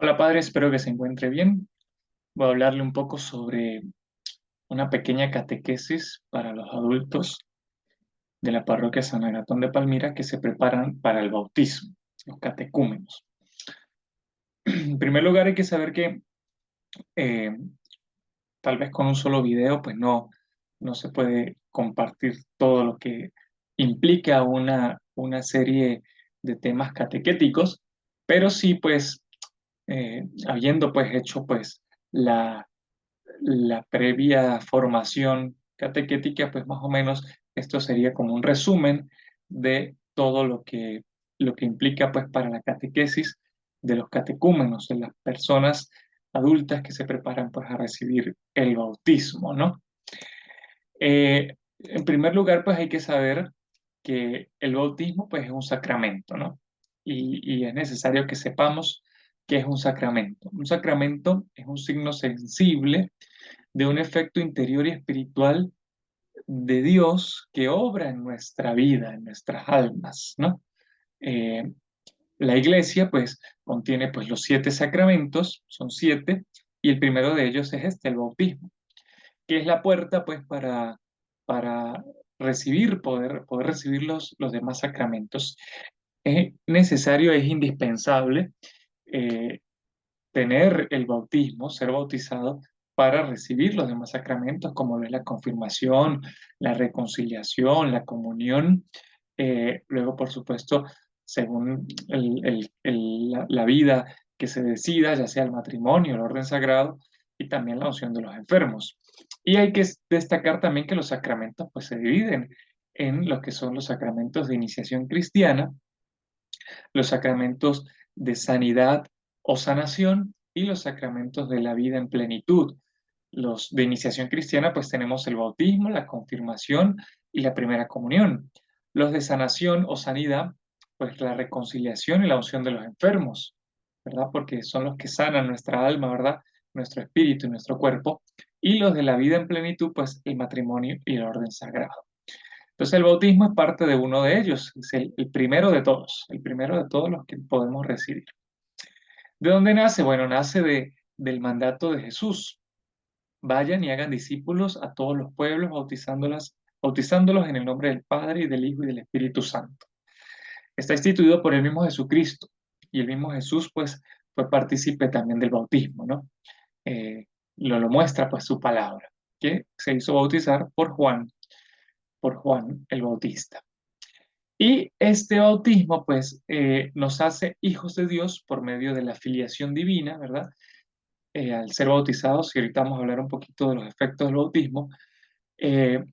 Hola padre, espero que se encuentre bien. Voy a hablarle un poco sobre una pequeña catequesis para los adultos de la parroquia San Agastón de Palmira que se preparan para el bautismo, los catecúmenos. En primer lugar, hay que saber que eh, tal vez con un solo video, pues no se puede compartir todo lo que implica una serie de temas catequéticos, pero sí, pues, habiendo pues hecho pues la previa formación catequética, pues más o menos esto sería como un resumen de todo lo que implica pues para la catequesis de los catecúmenos, de las personas adultas que se preparan pues a recibir el bautismo, ¿no? En primer lugar, pues hay que saber que el bautismo pues es un sacramento, ¿no? Y es necesario que sepamos que es un sacramento. Un sacramento es un signo sensible de un efecto interior y espiritual de Dios que obra en nuestra vida, en nuestras almas, ¿no? Eh, la iglesia, pues, contiene, pues, los 7 sacramentos, son 7, y el primero de ellos es este, el bautismo, que es la puerta, pues, para recibir, poder recibir los demás sacramentos. Es necesario, es indispensable eh, tener el bautismo, ser bautizado para recibir los demás sacramentos, como lo es la confirmación, la reconciliación, la comunión. Luego, por supuesto, según la vida que se decida, ya sea el matrimonio, el orden sagrado y también la unción de los enfermos. Y hay que destacar también que los sacramentos pues, se dividen en lo que son los sacramentos de iniciación cristiana, los sacramentos de sanidad o sanación y los sacramentos de la vida en plenitud. Los de iniciación cristiana, pues tenemos el bautismo, la confirmación y la primera comunión. Los de sanación o sanidad, pues la reconciliación y la unción de los enfermos, ¿verdad? Porque son los que sanan nuestra alma, ¿verdad? Nuestro espíritu y nuestro cuerpo. Y los de la vida en plenitud, pues el matrimonio y el orden sagrado. Entonces el bautismo es parte de uno de ellos, es el primero de todos, el primero de todos los que podemos recibir. ¿De dónde nace? Bueno, nace del mandato de Jesús. Vayan y hagan discípulos a todos los pueblos, bautizándolos en el nombre del Padre y del Hijo y del Espíritu Santo. Está instituido por el mismo Jesucristo y el mismo Jesús pues fue partícipe también del bautismo, ¿no? Eh, lo muestra pues su palabra, que se hizo bautizar por Juan el Bautista. Y este bautismo, pues, nos hace hijos de Dios por medio de la filiación divina, ¿verdad? Al ser bautizados, y ahorita vamos a hablar un poquito de los efectos del bautismo, eh,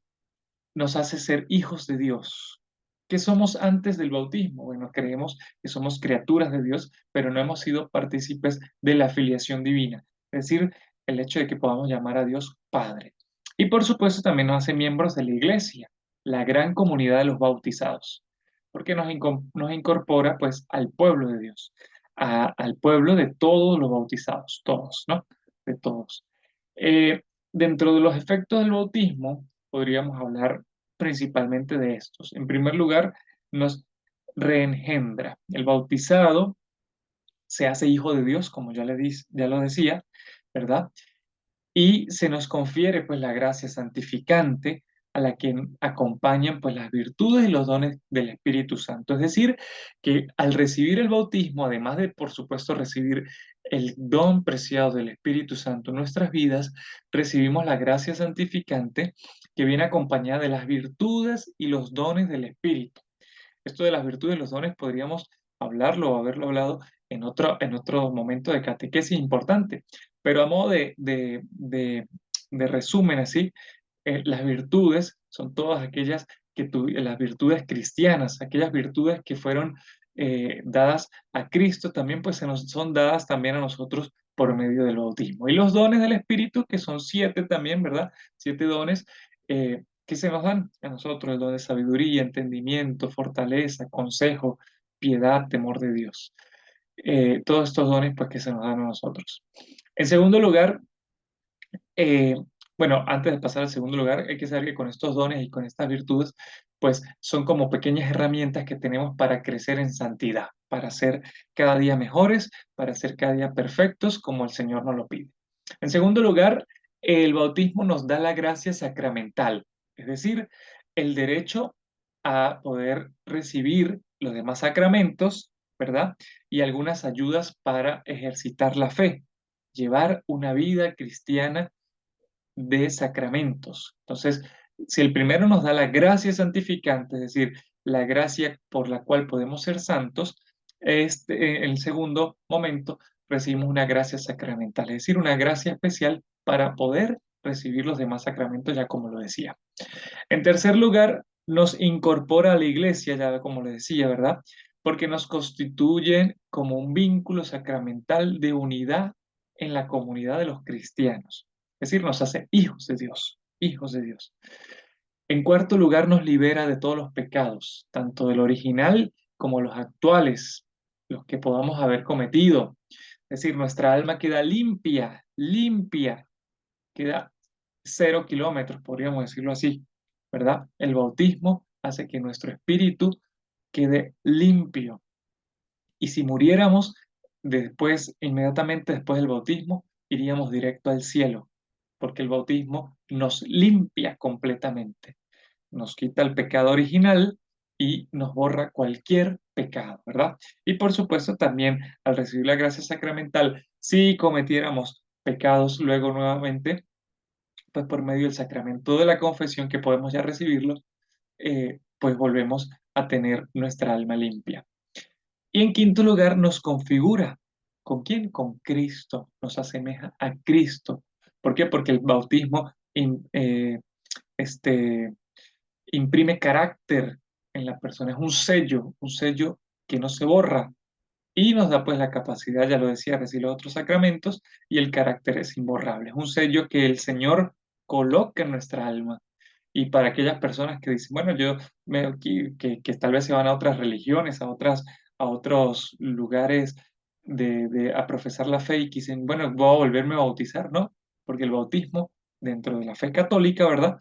nos hace ser hijos de Dios. ¿Qué somos antes del bautismo? Bueno, creemos que somos criaturas de Dios, pero no hemos sido partícipes de la filiación divina, es decir, el hecho de que podamos llamar a Dios Padre. Y por supuesto también nos hace miembros de la iglesia, la gran comunidad de los bautizados, porque nos incorpora pues al pueblo de Dios, al pueblo de todos los bautizados, todos, ¿no? De todos. Eh, Dentro de los efectos del bautismo, podríamos hablar principalmente de estos. En primer lugar, nos reengendra. El bautizado se hace hijo de Dios, como ya lo decía, ¿verdad? Y se nos confiere pues la gracia santificante a la que acompañan pues las virtudes y los dones del Espíritu Santo. Es decir, que al recibir el bautismo, además de por supuesto recibir el don preciado del Espíritu Santo en nuestras vidas, recibimos la gracia santificante que viene acompañada de las virtudes y los dones del Espíritu. Esto de las virtudes y los dones podríamos hablarlo o haberlo hablado en otro momento de catequesis importante, pero a modo de resumen así, las virtudes son todas aquellas las virtudes cristianas, aquellas virtudes que fueron dadas a Cristo, también pues son dadas también a nosotros por medio del bautismo. Y los dones del Espíritu, que son 7 también, ¿verdad? 7 dones, que se nos dan a nosotros, el don de sabiduría, entendimiento, fortaleza, consejo, piedad, temor de Dios. Todos estos dones pues que se nos dan a nosotros. En segundo lugar, eh, bueno, antes de pasar al segundo lugar, hay que saber que con estos dones y con estas virtudes, pues son como pequeñas herramientas que tenemos para crecer en santidad. para ser cada día mejores, para ser cada día perfectos como el Señor nos lo pide. En segundo lugar, el bautismo nos da la gracia sacramental, es decir, el derecho a poder recibir los demás sacramentos, ¿verdad? Y algunas ayudas para ejercitar la fe, llevar una vida cristiana de sacramentos. Entonces, si el primero nos da la gracia santificante, es decir, la gracia por la cual podemos ser santos, en el segundo momento recibimos una gracia sacramental, es decir, una gracia especial para poder recibir los demás sacramentos, ya como lo decía. En tercer lugar, nos incorpora a la iglesia, ya como le decía, ¿verdad? Porque nos constituyen como un vínculo sacramental de unidad en la comunidad de los cristianos. Es decir, nos hace hijos de Dios, hijos de Dios. En cuarto lugar, nos libera de todos los pecados, tanto del original como los actuales, los que podamos haber cometido. Es decir, nuestra alma queda limpia, limpia, queda 0 kilómetros, podríamos decirlo así, ¿verdad? El bautismo hace que nuestro espíritu quede limpio. Y si muriéramos después, inmediatamente después del bautismo, iríamos directo al cielo, porque el bautismo nos limpia completamente, nos quita el pecado original y nos borra cualquier pecado, ¿verdad? Y por supuesto también al recibir la gracia sacramental, si cometiéramos pecados luego nuevamente, pues por medio del sacramento de la confesión que podemos ya recibirlo, pues volvemos a tener nuestra alma limpia. Y en quinto lugar, nos configura. ¿Con quién? Con Cristo. Nos asemeja a Cristo. ¿Por qué? Porque el bautismo este, imprime carácter en la persona. Es un sello que no se borra. Y nos da pues la capacidad, ya lo decía, de recibir los otros sacramentos y el carácter es imborrable. Es un sello que el Señor coloca en nuestra alma. Y para aquellas personas que dicen, bueno, que tal vez se van a otras religiones, a otros lugares a profesar la fe y que dicen, bueno, voy a volverme a bautizar, ¿no? Porque el bautismo, dentro de la fe católica, ¿verdad?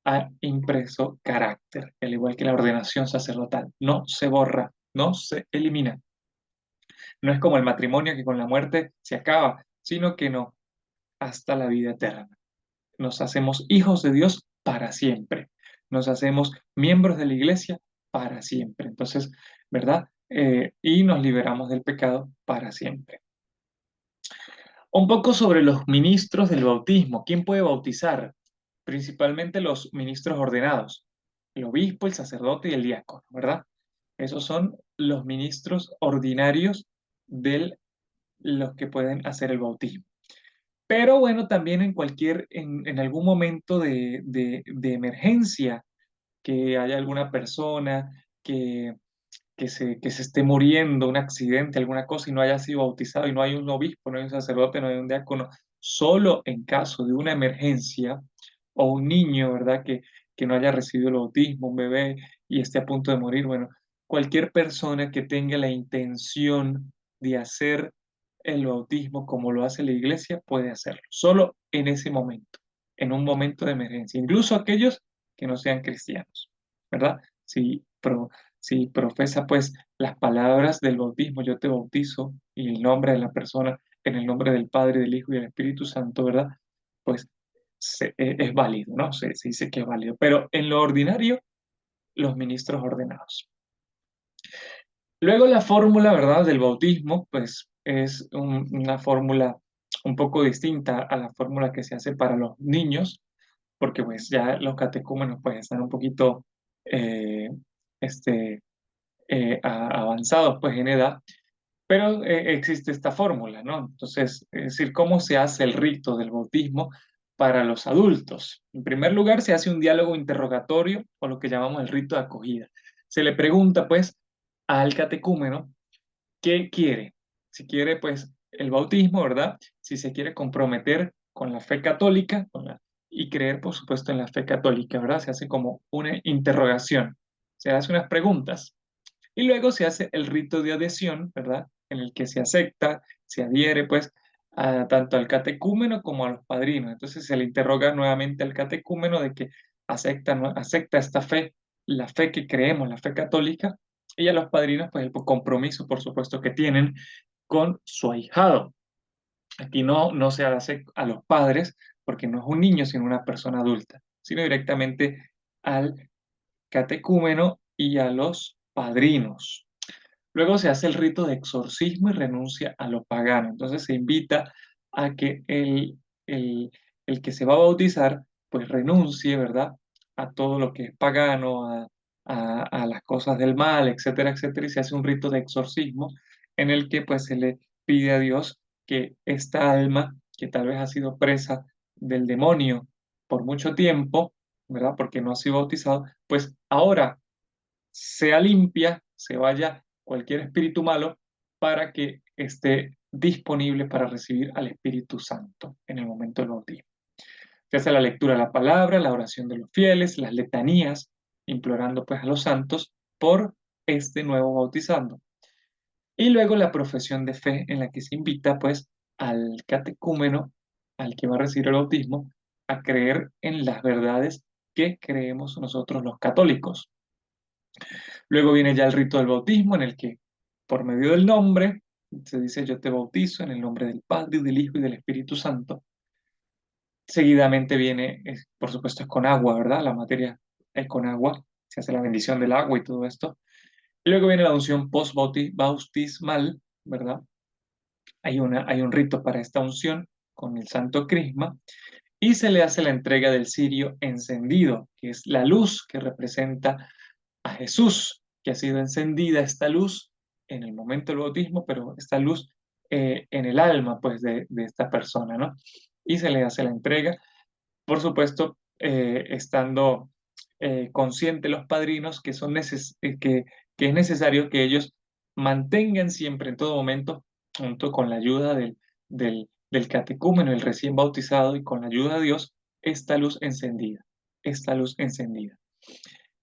Ha impreso carácter, al igual que la ordenación sacerdotal. No se borra, no se elimina. No es como el matrimonio que con la muerte se acaba, sino que no, hasta la vida eterna. Nos hacemos hijos de Dios para siempre. Nos hacemos miembros de la iglesia para siempre. Entonces, ¿verdad? Y nos liberamos del pecado para siempre. Un poco sobre los ministros del bautismo. ¿Quién puede bautizar? Principalmente los ministros ordenados, el obispo, el sacerdote y el diácono, ¿verdad? Esos son los ministros ordinarios de los que pueden hacer el bautismo. Pero bueno, también en algún momento de emergencia, que haya alguna persona que, que se esté muriendo, un accidente, alguna cosa, y no haya sido bautizado, y no hay un obispo, no hay un sacerdote, no hay un diácono, solo en caso de una emergencia, o un niño, ¿verdad? Que no haya recibido el bautismo, un bebé, y esté a punto de morir, bueno, cualquier persona que tenga la intención de hacer el bautismo como lo hace la iglesia puede hacerlo, solo en ese momento, en un momento de emergencia, incluso aquellos que no sean cristianos, ¿verdad? Si profesa pues las palabras del bautismo, yo te bautizo, y el nombre de la persona, en el nombre del Padre, del Hijo y del Espíritu Santo, ¿verdad? Pues es válido, ¿no? Se dice que es válido, pero en lo ordinario, los ministros ordenados. Luego la fórmula, ¿verdad?, del bautismo, pues es una fórmula un poco distinta a la fórmula que se hace para los niños, porque pues ya los catecúmenos pues están un poquito eh, este, avanzados pues en edad, pero existe esta fórmula, ¿no? Entonces, es decir, ¿cómo se hace el rito del bautismo para los adultos? En primer lugar, se hace un diálogo interrogatorio o lo que llamamos el rito de acogida. Se le pregunta pues al catecúmeno qué quiere. Si quiere pues el bautismo, ¿verdad? Si se quiere comprometer con la fe católica y creer, por supuesto, en la fe católica, ¿verdad? Se hace como una interrogación. Se hace unas preguntas. Y luego se hace el rito de adhesión, ¿verdad? En el que se acepta, se adhiere, pues, tanto al catecúmeno como a los padrinos. Entonces se le interroga nuevamente al catecúmeno de que acepta, ¿no? Acepta esta fe, la fe que creemos, la fe católica, Y a los padrinos, pues el compromiso, por supuesto, que tienen con su ahijado. Aquí no se hace a los padres, porque no es un niño, sino una persona adulta, sino directamente al catecúmeno y a los padrinos. Luego se hace el rito de exorcismo y renuncia a lo pagano. Entonces se invita a que el, el que se va a bautizar, pues renuncie, ¿verdad? A todo lo que es pagano, a las cosas del mal, etcétera, etcétera. Y se hace un rito de exorcismo en el que pues se le pide a Dios que esta alma, que tal vez ha sido presa del demonio por mucho tiempo, ¿verdad? Porque no ha sido bautizado, pues ahora sea limpia, se vaya cualquier espíritu malo para que esté disponible para recibir al Espíritu Santo en el momento del bautismo. Se hace la lectura de la palabra, la oración de los fieles, las letanías, implorando pues a los santos por este nuevo bautizando. Y luego la profesión de fe en la que se invita pues al catecúmeno, al que va a recibir el bautismo, a creer en las verdades que creemos nosotros los católicos. Luego viene ya el rito del bautismo, en el que por medio del nombre se dice yo te bautizo en el nombre del Padre, y del Hijo y del Espíritu Santo. Seguidamente viene, por supuesto, es con agua, ¿verdad? La materia es con agua, se hace la bendición del agua y todo esto. Y luego viene la unción post-bautismal, ¿verdad? Hay un rito para esta unción con el Santo Crisma y se le hace la entrega del cirio encendido, que es la luz que representa a Jesús, que ha sido encendida esta luz en el momento del bautismo, pero esta luz en el alma, pues, de esta persona, ¿no? Y se le hace la entrega, por supuesto, estando conscientes los padrinos que, que es necesario que ellos mantengan siempre, en todo momento, junto con la ayuda del catecúmeno, el recién bautizado, y con la ayuda de Dios, esta luz encendida, esta luz encendida.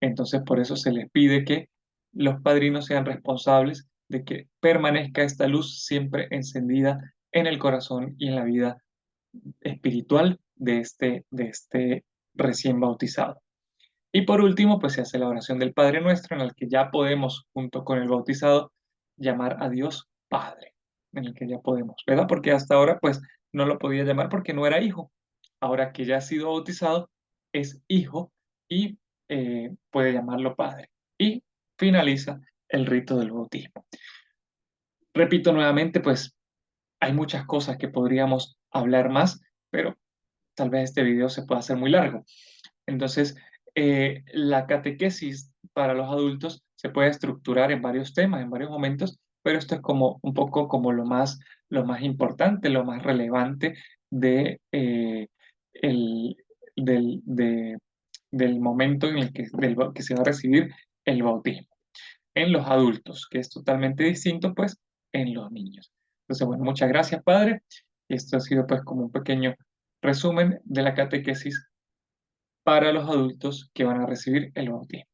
Entonces, por eso se les pide que los padrinos sean responsables de que permanezca esta luz siempre encendida en el corazón y en la vida espiritual de este recién bautizado. Y por último, pues se hace la oración del Padre Nuestro, en el que ya podemos, junto con el bautizado, llamar a Dios Padre, en el que ya podemos, ¿verdad? Porque hasta ahora, pues, no lo podía llamar porque no era hijo. Ahora que ya ha sido bautizado, es hijo y puede llamarlo Padre. Y finaliza el rito del bautismo. Repito nuevamente, pues, hay muchas cosas que podríamos hablar más, pero tal vez este video se pueda hacer muy largo. Entonces, la catequesis para los adultos se puede estructurar en varios temas, en varios momentos, pero esto es como un poco como lo más importante, lo más relevante de, el, de- del momento en el que, que se va a recibir el bautismo en los adultos, que es totalmente distinto, pues, en los niños. Entonces, bueno, muchas gracias, padre. Esto ha sido, pues, como un pequeño resumen de la catequesis para los adultos que van a recibir el bautismo.